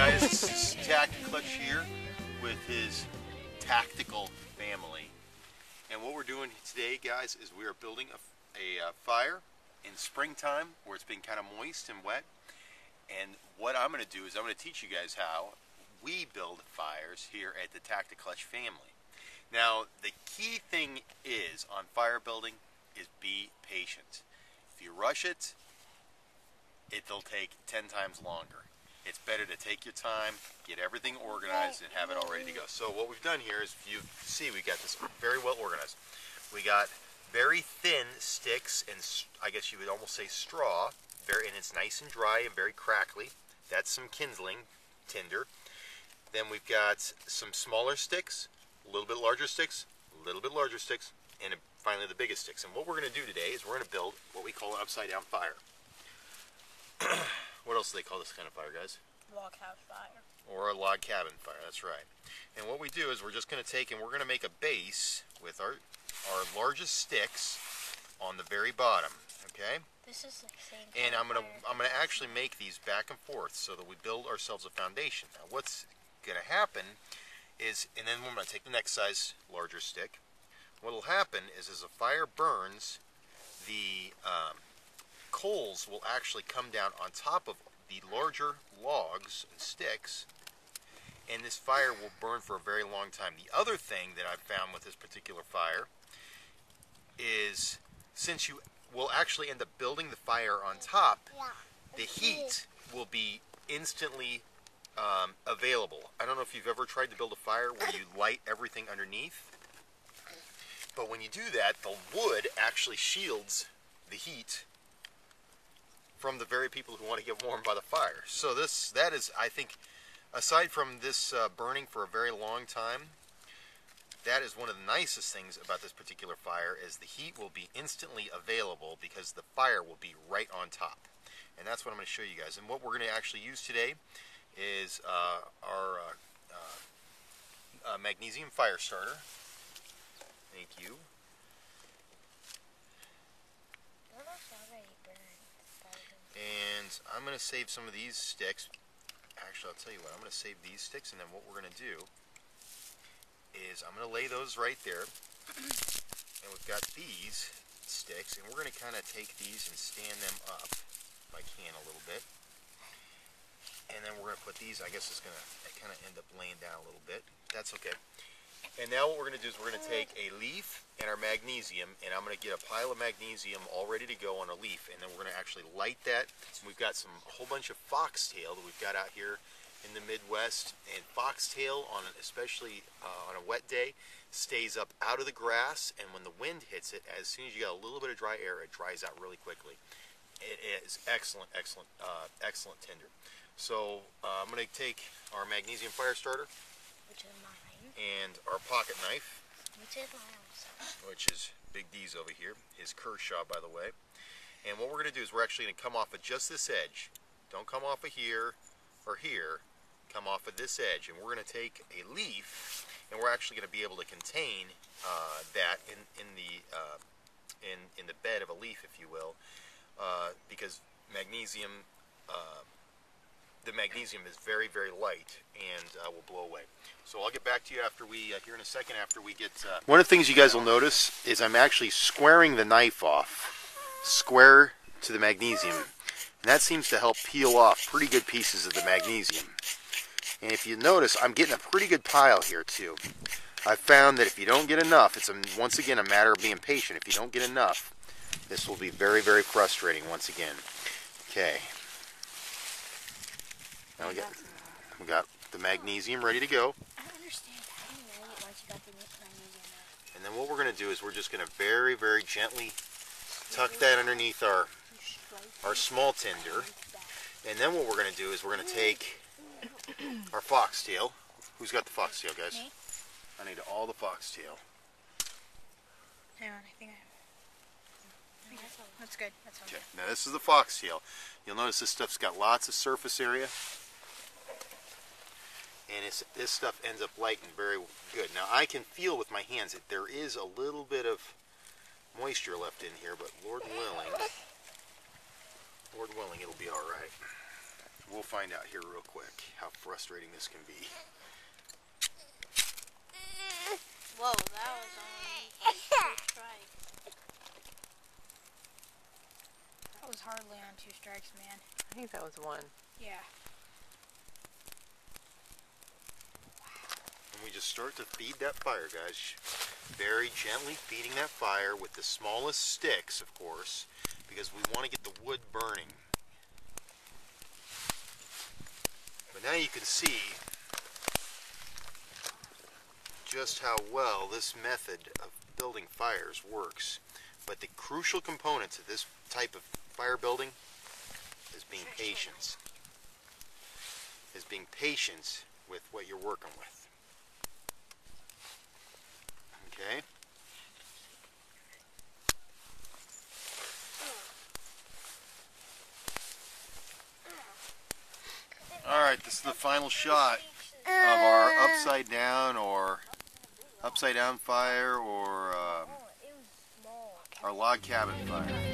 guys, this is Tacticlutch here with his tactical family. And what we're doing today, guys, is we are building a fire in springtime where it's been kind of moist and wet. And what I'm going to do is I'm going to teach you guys how we build fires here at the Tacticlutch family. Now, the key thing is on fire building is be patient. If you rush it, it'll take 10 times longer. It's better to take your time, get everything organized, and have it all ready to go. So what we've done here is, you see, we got this very well organized. We got very thin sticks, and I guess you would almost say straw, and it's nice and dry and very crackly. That's some kindling, tinder. Then we've got some smaller sticks, a little bit larger sticks, a little bit larger sticks, and finally the biggest sticks. And what we're going to do today is we're going to build what we call an upside down fire. What else do they call this kind of fire, guys? Log house fire. Or a log cabin fire, that's right. And what we do is we're just going to take and we're going to make a base with our largest sticks on the very bottom, okay? This is the same. And I'm gonna actually make these back and forth so that we build ourselves a foundation. Now what's going to happen is, and then we're going to take the next size larger stick. What will happen is as the fire burns, the coals will actually come down on top of the larger logs and sticks, and this fire will burn for a very long time. The other thing that I've found with this particular fire is, since you will actually end up building the fire on top, the heat will be instantly available. I don't know if you've ever tried to build a fire where you light everything underneath, but when you do that, the wood actually shields the heat from the very people who want to get warm by the fire. So that is, I think, aside from this burning for a very long time, that is one of the nicest things about this particular fire, is the heat will be instantly available because the fire will be right on top. And that's what I'm going to show you guys. And what we're going to actually use today is our magnesium fire starter. Thank you. And I'm going to save some of these sticks. Actually, I'll tell you what, I'm going to save these sticks, and then what we're going to do is I'm going to lay those right there. And we've got these sticks, and we're going to kind of take these and stand them up, if I can, a little bit. And then we're going to put these, I guess it's going to kind of end up laying down a little bit. That's okay. And now what we're going to do is we're going to take a leaf and our magnesium, and I'm going to get a pile of magnesium all ready to go on a leaf, and then we're going to actually light that. And we've got a whole bunch of foxtail that we've got out here in the Midwest, and foxtail, especially on a wet day, stays up out of the grass, and when the wind hits it, as soon as you got a little bit of dry air, it dries out really quickly. It is excellent, excellent, excellent tinder. So I'm going to take our magnesium fire starter, which is mine, and our pocket knife, which is mine also, which is Big D's over here, his Kershaw, by the way. And what we're going to do is we're actually going to come off of just this edge. Don't come off of here or here. Come off of this edge, and we're going to take a leaf, and we're actually going to be able to contain that in the bed of a leaf, if you will, because magnesium. The magnesium is very, very light and will blow away. So I'll get back to you after we, here in a second, after we get... One of the things you guys will notice is I'm actually squaring the knife off, square to the magnesium. And that seems to help peel off pretty good pieces of the magnesium. And if you notice, I'm getting a pretty good pile here too. I've found that if you don't get enough, it's once again a matter of being patient. If you don't get enough, this will be very, very frustrating once again. Okay. Now we got the magnesium ready to go. I don't understand how you light it once you got the magnesium out. And then what we're going to do is we're just going to very, very gently tuck that underneath our small tinder. And then what we're going to do is we're going to take our foxtail. Who's got the foxtail, guys? Me. I need all the foxtail. Hang on, I think that's good. That's all. Okay, now this is the foxtail. You'll notice this stuff's got lots of surface area. And this stuff ends up lighting very good. Now I can feel with my hands that there is a little bit of moisture left in here, but Lord willing, it'll be all right. We'll find out here real quick how frustrating this can be. Whoa, that was only like 2 strikes. That was hardly on 2 strikes, man. I think that was 1. Yeah. And we just start to feed that fire, guys. Very gently feeding that fire with the smallest sticks, of course, because we want to get the wood burning. But now you can see just how well this method of building fires works. But the crucial component to this type of fire building is being patient. Is being patient with what you're working with. Okay? Alright, this is the final shot of our upside down fire or our log cabin fire.